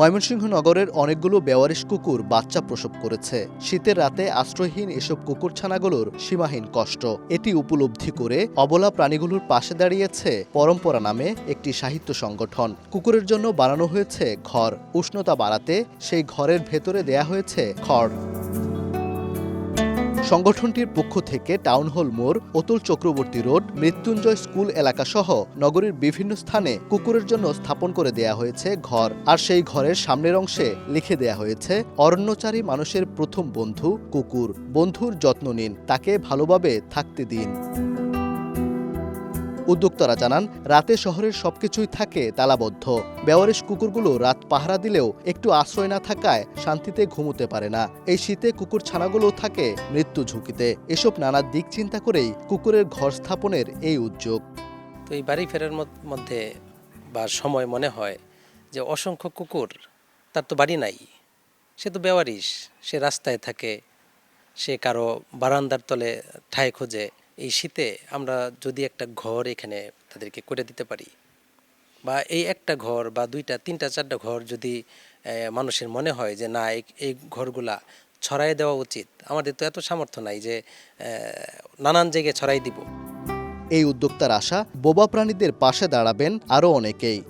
ময়মনসিংহ নগরের অনেকগুলো বেওয়ারিশ কুকুর বাচ্চা প্রসব করেছে। শীতের রাতে আশ্রয়হীন এসব কুকুরছানাগুলোর সীমাহীন কষ্ট এটি উপলব্ধি করে অবলা প্রাণীগুলোর পাশে দাঁড়িয়েছে পরম্পরা নামে একটি সাহিত্য সংগঠন। কুকুরের জন্য বানানো হয়েছে ঘর, উষ্ণতা বাড়াতে সেই ঘরের ভেতরে দেয়া হয়েছে খড়। সংগঠনটির পক্ষ থেকে টাউন হল মোড়, অতুল চক্রবর্তী রোড, মৃত্যুঞ্জয় স্কুল এলাকাসহ নগরীর বিভিন্ন স্থানে কুকুরের জন্য স্থাপন করে দেয়া হয়েছে ঘর। আর সেই ঘরের সামনের অংশে লিখে দেয়া হয়েছে, অরণ্যচারী মানুষের প্রথম বন্ধু কুকুর, বন্ধুর যত্ন নিন, তাকে ভালোভাবে থাকতে দিন। উদ্যোক্তারা জানান, রাতে শহরের সবকিছুই থাকে তালাবদ্ধ। বেওয়ারিশ কুকুরগুলো রাত পাহারা দিলেও একটু আশ্রয় না থাকায় শান্তিতে ঘুমোতে পারে না। এই শীতে কুকুর ছানাগুলো থাকে মৃত্যু ঝুঁকিতে। এসব নানা দিক চিন্তা করেই কুকুরের ঘর স্থাপনের এই উদ্যোগ। তো এই বাড়ি ফেরার মধ্যে বা সময় মনে হয় যে অসংখ্য কুকুর, তার তো বাড়ি নাই, সে তো বেওয়ারিশ, সে রাস্তায় থাকে, সে কারো বারান্দার তলে ঠাঁই খোঁজে। এই শীতে আমরা যদি একটা ঘর এখানে তাদেরকে করে দিতে পারি, বা এই একটা ঘর বা দুইটা তিনটা চারটা ঘর যদি মানুষের মনে হয় যে না, এই ঘরগুলা ছড়াই দেওয়া উচিত। আমাদের তো এত সামর্থ্য নাই যে নানান জায়গায় ছড়াই দিব। এই উদ্যোক্তার আশা, বোবা প্রাণীদের পাশে দাঁড়াবেন আরও অনেকেই।